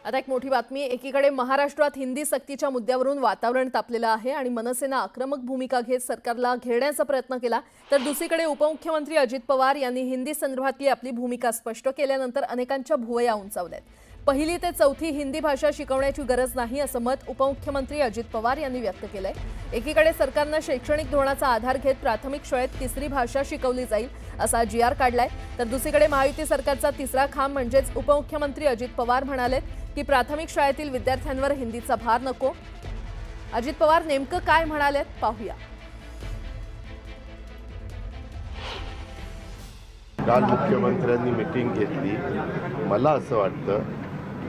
आता एक मोठी बातमी। एकीकडे महाराष्ट्रात हिंदी सक्तीच्या मुद्द्यावरून वातावरण तापलेलं आहे आणि मनसेनं आक्रमक भूमिका घेत सरकारला घेरण्याचा प्रयत्न केला, तर दुसरीकडे उपमुख्यमंत्री अजित पवार यांनी हिंदी संदर्भातली आपली भूमिका स्पष्ट केल्यानंतर अनेकांच्या भुवया उंचावल्यात। पहिली ते चौथी हिंदी भाषा शिकवण्याची गरज नाही असं मत उपमुख्यमंत्री अजित पवार यांनी व्यक्त केलंय। एकीकडे सरकारनं शैक्षणिक धोरणाचा आधार घेत प्राथमिक शाळेत तिसरी भाषा शिकवली जाईल असा GR काढलाय, तर दुसरीकडे महायुती सरकारचा तिसरा खांब म्हणजेच उपमुख्यमंत्री अजित पवार म्हणालेत की प्राथमिक शाळेतील विद्यार्थ्यांवर हिंदीचा भार नको। अजित पवार नेमकं काय म्हणालेत पाहूया। काल मुख्यमंत्र्यांनी मीटिंग घेतली। मला असं वाटतं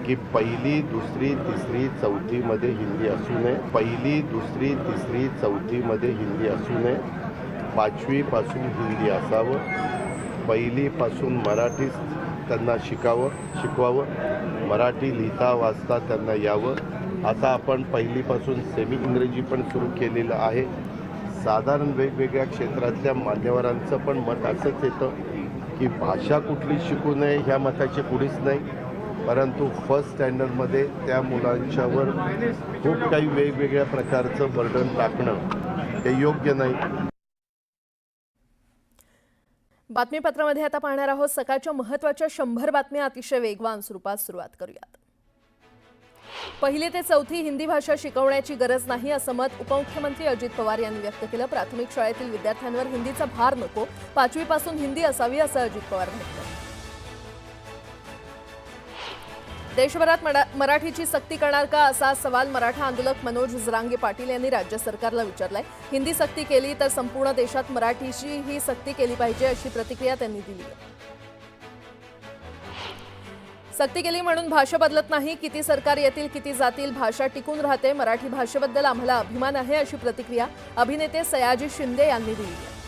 की पहिली दुसरी तिसरी चौथीमध्ये हिंदी असू नये, पहिली दुसरी तिसरी चौथीमध्ये हिंदी असू नये, पाचवीपासून हिंदी असावं, पहिलीपासून मराठी त्यांना शिकवावं, मराठी लिहिता वाचता त्यांना यावं। आता आपण पहिलीपासून सेमी इंग्रजी पण सुरू केलेलं आहे। साधारण वेगवेगळ्या क्षेत्रातल्या मान्यवरांचं पण मत असंच येतं की भाषा कुठली शिकू नये ह्या मताची कुणीच नाही, परंतु फर्स्ट स्टँडर्डमध्ये त्या मुलांच्यावर खूप काही वेगवेगळ्या प्रकारचं बर्डन टाकणं हे योग्य नाही। बातमीपत्रामध्ये आता पाहणार आहोत सकाळच्या महत्त्वाच्या 100 बातम्या अतिशय वेगवान स्वरूपात। सुरुवात करूयात। पहिली ते चौथी हिंदी भाषा शिकवण्याची गरज नाही असं मत उपमुख्यमंत्री अजित पवार यांनी व्यक्त केलं। प्राथमिक शाळेतील विद्यार्थ्यांवर हिंदीचा भार नको, पाचवीपासून हिंदी असावी असं अजित पवार म्हणाले। देशभरात मराठीची सक्ती करणार का असा सवाल मराठा आंदोलक मनोज जरांगे पाटील यांनी राज्य सरकारला विचारलाय। हिंदी सक्ती केली तर संपूर्ण देशात मराठीची ही सक्ती केली पाहिजे अशी प्रतिक्रिया त्यांनी दिली आहे। सक्ती केली म्हणून भाषा बदलत नाही, किती सरकार येतील किती जातील भाषा टिकून राहते। मराठी भाषेबद्दल आम्हाला अभिमान आहे अशी प्रतिक्रिया अभिनेते सयाजी शिंदे यांनी दिली आहे।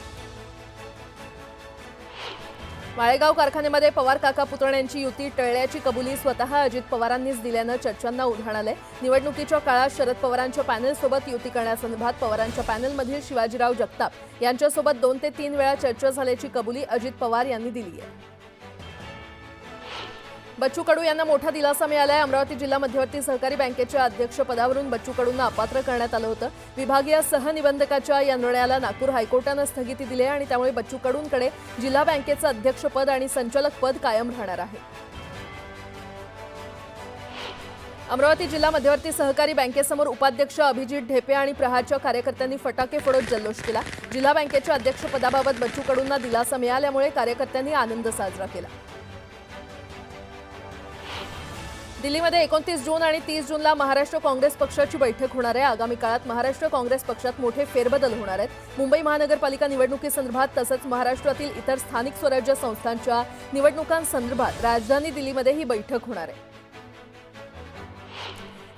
माळेगाव कारखान्यामध्ये पवार काका पुतण्यांची युती टळल्याची कबुली स्वतः अजित पवारांनीच दिल्यानं चर्चांना उधाण आलंय। निवडणुकीच्या काळात शरद पवारांच्या पॅनलसोबत युती करण्यासंदर्भात पवारांच्या पॅनलमधील शिवाजीराव जगताप यांच्यासोबत 2 ते 3 वेळा चर्चा झाल्याची कबुली अजित पवार यांनी दिली आहे। बच्चू कडू यांना मोठा दिलासा मिळालाय। अमरावती जिल्हा मध्यवर्ती सहकारी बँकेच्या अध्यक्षपदावरून बच्चू कडूंना अपात्र करण्यात आलं होतं। विभागीय सहनिबंधकाच्या या निर्णयाला नागपूर हायकोर्टानं स्थगिती दिली आहे आणि त्यामुळे बच्चू कडूंकडे जिल्हा बँकेचं अध्यक्षपद आणि संचालक पद कायम राहणार आहे। अमरावती जिल्हा मध्यवर्ती सहकारी बँकेसमोर उपाध्यक्ष अभिजित ढेपे आणि प्रहारच्या कार्यकर्त्यांनी फटाके फोडत जल्लोष केला। जिल्हा बँकेच्या अध्यक्षपदाबाबत बच्चू कडूंना दिलासा मिळाल्यामुळे कार्यकर्त्यांनी आनंद साजरा केला। दिल्लीमध्ये 29 जून आणि 30 जूनला महाराष्ट्र काँग्रेस पक्षाची बैठक होणार आहे। आगामी काळात महाराष्ट्र काँग्रेस पक्षात मोठे फेरबदल होणार आहेत। मुंबई महानगरपालिका निवडणुकीसंदर्भात तसंच महाराष्ट्रातील इतर स्थानिक स्वराज्य संस्थांच्या निवडणुकांसंदर्भात राजधानी दिल्लीमध्ये ही बैठक होणार आहे।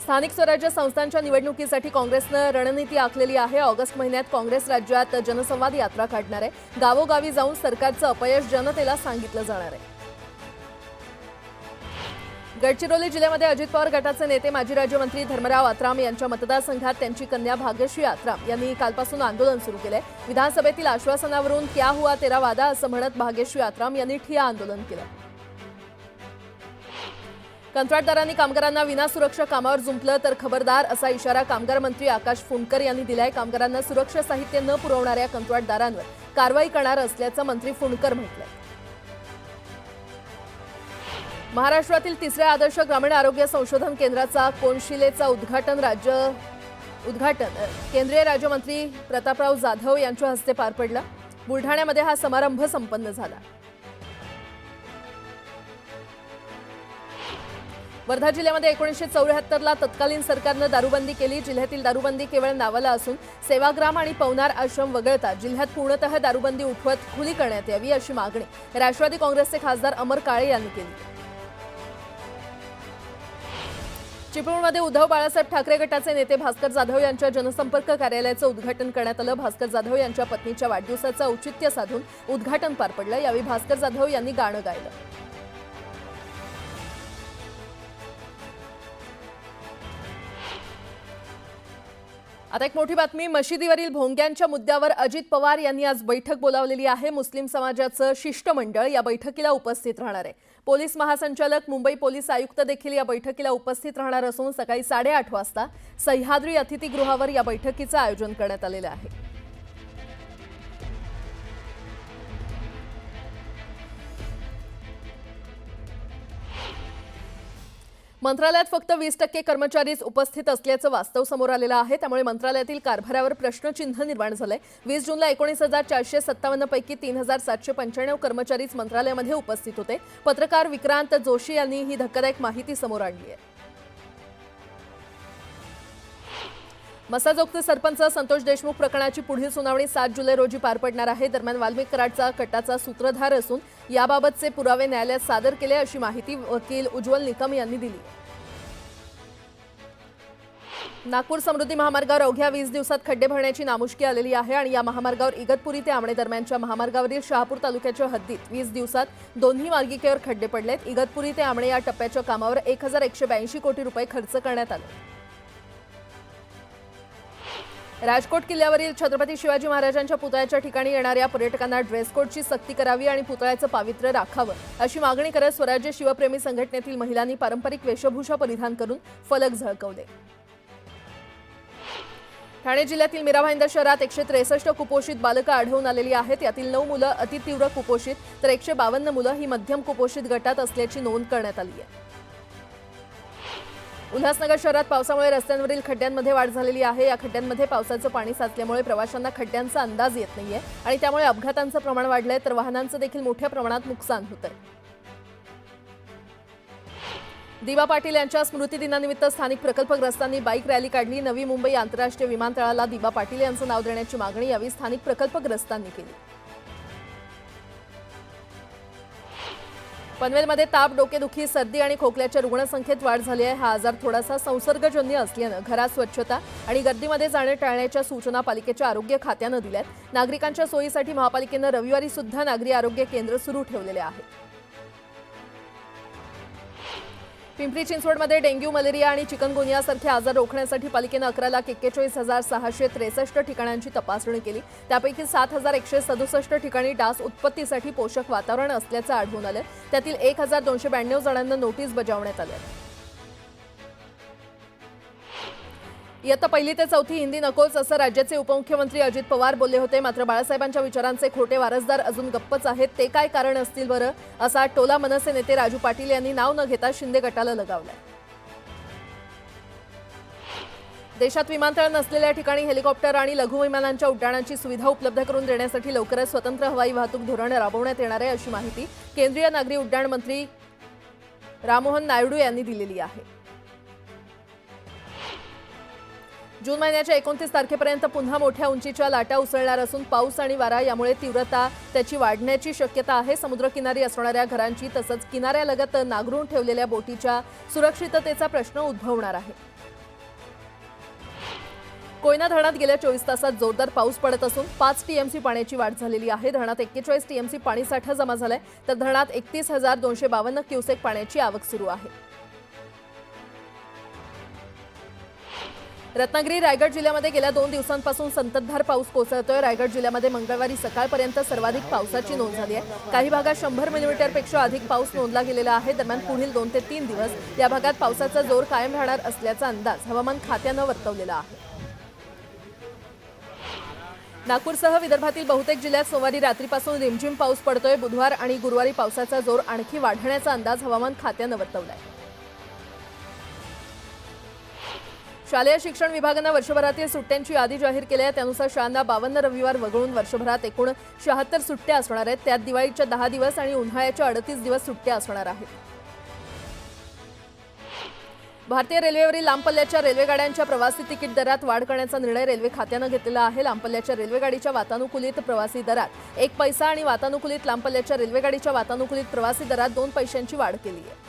स्थानिक स्वराज्य संस्थांच्या निवडणुकीसाठी काँग्रेसनं रणनीती आखलेली आहे। ऑगस्ट महिन्यात काँग्रेस राज्यात जनसंवाद यात्रा काढणार आहे। गावोगावी जाऊन सरकारचं अपयश जनतेला सांगितलं जाणार आहे। गडचिरोली जिल्ह्यामध्ये अजित पवार गटाचे नेते माजी राज्यमंत्री धर्मराव आत्राम यांच्या मतदारसंघात त्यांची कन्या भाग्यश्री आत्राम यांनी कालपासून आंदोलन सुरू केले। विधानसभेतील आश्वासनावरून क्या हुआ तेरा वादा असं म्हणत भाग्यश्री आत्राम यांनी ठिय्या आंदोलन केलं। कंत्राटदारांनी कामगारांना विना सुरक्षा कामावर जुंपलं तर खबरदार असा इशारा कामगार मंत्री आकाश फुंडकर यांनी दिलाय। कामगारांना सुरक्षा साहित्य न पुरवणाऱ्या कंत्राटदारांवर कारवाई करणार असल्याचं मंत्री फुंडकर म्हटलंय। महाराष्ट्रातील तिसऱ्या आदर्श ग्रामीण आरोग्य संशोधन केंद्राचा कोनशिलेचा उद्घाटन केंद्रीय राज्यमंत्री प्रतापराव जाधव यांच्या हस्ते पार पडला। बुलढाण्यामध्ये हा समारंभ संपन्न झाला। वर्धा जिल्ह्यामध्ये 1974ला तत्कालीन सरकारनं दारूबंदी केली। जिल्ह्यातील दारूबंदी केवळ नावाला असून सेवाग्राम आणि पवनार आश्रम वगळता जिल्ह्यात पूर्णतः दारूबंदी उठवत खुली करण्यात यावी अशी मागणी राष्ट्रवादी काँग्रेसचे खासदार अमर काळे यांनी केली। चिपळूणमध्ये उद्धव बाळासाहेब ठाकरे गटाचे नेते भास्कर जाधव यांच्या जनसंपर्क कार्यालयाचं उद्घाटन करण्यात आलं। भास्कर जाधव यांच्या पत्नीच्या वाढदिवसाचं औचित्य साधून उद्घाटन पार पडलं। यावेळी भास्कर जाधव यांनी गाणं गायलं। आता एक मोठी बातमी, मशिदीवरील भोंग्यांच्या मुद्द्यावर अजित पवार यांनी आज बैठक बोलावलेली आहे. मुस्लिम समाजाचं शिष्टमंडळ या बैठकीला उपस्थित राहणार आहे. पोलीस महासंचालक, मुंबई पोलीस आयुक्त देखील या बैठकीला उपस्थित राहणार असून सकाळी 8:30 वाजता सह्याद्री अतिथीगृहावर या बैठकीचं आयोजन करण्यात आलेलं आहे. मंत्रालयात फक्त 20% कर्मचारीच उपस्थित असल्याचं वास्तव समोर आलेलं आहे. त्यामुळे मंत्रालयातील कारभारावर प्रश्नचिन्ह निर्माण झालंय. 20 जूनला 19,457 पैकी 3,795 कर्मचारीच मंत्रालयामध्ये उपस्थित होते. पत्रकार विक्रांत जोशी यांनी ही धक्कादायक माहिती समोर आणली आहे. मसाजोगचे सरपंच संतोष देशमुख प्रकरणाची पुढील सुनावणी 7 जुलै रोजी पार पडणार आहे. दरम्यान वाल्मिक कराडचा कटाचा सूत्रधार असून याबाबतचे पुरावे न्यायालयात सादर केले अशी माहिती वकील उज्ज्वल निकम यांनी दिली. नागपूर समृद्धी महामार्गावर अवघ्या 20 दिवसात खड्डे भरण्याची नामुष्की आलेली आहे आणि या महामार्गावर इगतपुरी ते आमणे दरम्यानच्या महामार्गावरील शहापूर तालुक्याच्या हद्दीत 20 दिवसात दोन्ही मार्गिकेवर खड्डे पडलेत. इगतपुरी ते आमणे या टप्प्याच्या कामावर 1,182 कोटी रुपये खर्च करण्यात आले. राजकोट किल्ल्यावरील छत्रपती शिवाजी महाराजांच्या पुतळ्याच्या ठिकाणी येणाऱ्या पर्यटकांना ड्रेस कोडची सक्ती करावी आणि पुतळ्याचं पावित्र्य राखावं अशी मागणी करत स्वराज्य शिवप्रेमी संघटनेतील महिलांनी पारंपरिक वेशभूषा परिधान करून फलक झळकवले. ठाणे जिल्ह्यातील मीरा भाईंदर शहरात 163 कुपोषित बालकं आढळून आलेली आहेत. यातील 9 मुलं अतितीव्र कुपोषित तर 152 मुलं ही मध्यम कुपोषित गटात असल्याची नोंद करण्यात आली आहे. उल्हासनगर शहरात पावसामुळे रस्त्यांवरील खड्ड्यांमध्ये वाढ झालेली आहे. या खड्ड्यांमध्ये पावसाचं पाणी साचल्यामुळे प्रवाशांना खड्ड्यांचा अंदाज येत नाहीये आणि त्यामुळे अपघातांचं प्रमाण वाढलंय तर वाहनांचं देखील मोठ्या प्रमाणात नुकसान होतंय. दिवा पाटील यांच्या स्मृतिदिनानिमित्त स्थानिक प्रकल्पग्रस्तांनी बाईक रॅली काढली. नवी मुंबई आंतरराष्ट्रीय विमानतळाला दिवा पाटील यांचं नाव देण्याची मागणी यावेळी स्थानिक प्रकल्पग्रस्तांनी केली. पनवेलमध्ये ताप, डोकेदुखी, सर्दी आणि खोकल्याच्या रुग्णसंख्येत वाढ झाली आहे. हा आजार थोडासा संसर्गजन्य असल्यानं घरात स्वच्छता आणि गर्दीमध्ये जाणे टाळण्याच्या सूचना पालिकेच्या आरोग्य खात्यानं दिल्यात. नागरिकांच्या सोयीसाठी महापालिकेनं रविवारी सुद्धा नागरी आरोग्य केंद्र सुरू ठेवलेले आहे. पिंपरी चिंचवडमध्ये डेंग्यू, मलेरिया आणि चिकनगुनियासारखे आजार रोखण्यासाठी पालिकेनं 11,41,663 ठिकाणांची तपासणी केली. त्यापैकी 7,167 ठिकाणी डास उत्पत्तीसाठी पोषक वातावरण असल्याचं आढळून आलं. त्यातील 1,292 जणांना नोटीस बजावण्यात आल्या. इयत्ता 1ली ते 4थी हिंदी नकोच असं राज्याचे उपमुख्यमंत्री अजित पवार बोलले होते. मात्र बाळासाहेबांच्या विचारांचे खोटे वारसदार अजून गप्पच आहेत. ते काय कारण असतील बरं, असा टोला मनसे नेते राजू पाटील यांनी नाव न घेता शिंदे गटाला लगावलाय. देशात विमानतळ नसलेल्या ठिकाणी हेलिकॉप्टर आणि लघु विमानांच्या उड्डाणाची सुविधा उपलब्ध करून देण्यासाठी लवकरच स्वतंत्र हवाई वाहतूक धोरण राबवण्यात येणार आहे अशी माहिती केंद्रीय नागरी उड्डाण मंत्री राममोहन नायडू यांनी दिलेली आहे. जून महिन्याच्या 29 तारखेपर्यंत पुन्हा मोठ्या उंचीच्या लाटा उसळणार असून पाऊस आणि वारा यामुळे तीव्रता त्याची वाढण्याची शक्यता आहे. समुद्रकिनारी असणाऱ्या घरांची तसंच किनाऱ्यालगत नांगरून ठेवलेल्या बोटीच्या सुरक्षिततेचा प्रश्न उद्भवणार आहे. कोयना धरणात गेल्या 24 तासात जोरदार पाऊस पडत असून 5 टीएमसी पाण्याची वाढ झालेली आहे. धरणात 41 टीएमसी पाणीसाठा जमा झालाय तर धरणात 31,252 क्युसेक पाण्याची आवक सुरू आहे. रत्नागिरी, रायगड जिल्ह्यामध्ये गेल्या 2 दिवसांपासून संततधार पाऊस कोसळतोय. रायगड जिल्ह्यामध्ये मंगळवारी सकाळपर्यंत सर्वाधिक पावसाची नोंद झाली आहे. काही भागात 100 मिलीमीटरपेक्षा अधिक पाऊस नोंदला गेलेला आहे. दरम्यान पुढील 2 ते 3 दिवस या भागात पावसाचा जोर कायम राहणार असल्याचा अंदाज हवामान खात्यानं वर्तवलेला आहे. नागपूरसह विदर्भातील बहुतेक जिल्ह्यात सोमवारी रात्रीपासून रिमझिम पाऊस पडतोय. बुधवार आणि गुरुवारी पावसाचा जोर आणखी वाढण्याचा अंदाज हवामान खात्यानं वर्तवलाय. शालेय शिक्षण विभागानं वर्षभरातील सुट्ट्यांची यादी जाहीर केली आहे. त्यानुसार शाळांना 52 रविवार वगळून वर्षभरात एकूण 76 सुट्ट्या असणार आहेत. त्यात दिवाळीच्या 10 दिवस आणि उन्हाळ्याच्या 38 दिवस सुट्ट्या असणार आहेत. भारतीय रेल्वेवरील लांब पल्ल्याच्या रेल्वेगाड्यांच्या प्रवासी तिकीट दरात वाढ करण्याचा निर्णय रेल्वे खात्यानं घेतलेला आहे. लांब पल्ल्याच्या रेल्वेगाडीच्या वातानुकूलित प्रवासी दरात 1 पैसा आणि वातानुकूलित लांब पल्ल्याच्या रेल्वेगाडीच्या वातानुकूलित प्रवासी दरात 2 पैशांची वाढ केली आहे.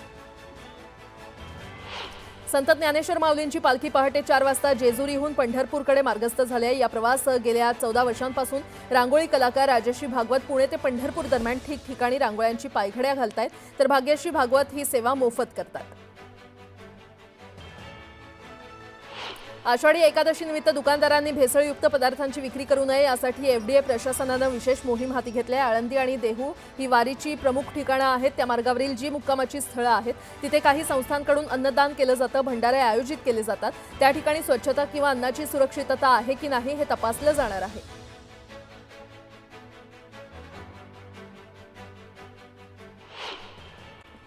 संत ज्ञानेश्वर माऊलींची पालखी पहाटे 4 वाजता जेजुरीहून पंढरपूरकडे मार्गस्थ झाली आहे. या प्रवास गेल्या 14 वर्षांपासून रांगोळी कलाकार राजश्री भागवत पुणे ते पंढरपूर दरम्यान ठिकठिकाणी रांगोळ्यांची पायघड्या घालतायत तर भाग्यश्री भागवत ही सेवा मोफत करतात. आषाढी एकादशीनिमित्त दुकानदारांनी भेसळयुक्त पदार्थांची विक्री करू नये यासाठी एफडीए प्रशासनानं विशेष मोहीम हाती घेतली आहे. आळंदी आणि देहू ही वारीची प्रमुख ठिकाणं आहेत. त्या मार्गावरील जी मुक्कामाची स्थळं आहेत तिथे काही संस्थांकडून अन्नदान केलं जातं, भंडारे आयोजित केले जातात. त्या ठिकाणी स्वच्छता किंवा अन्नाची सुरक्षितता आहे की नाही हे तपासलं जाणार आहे.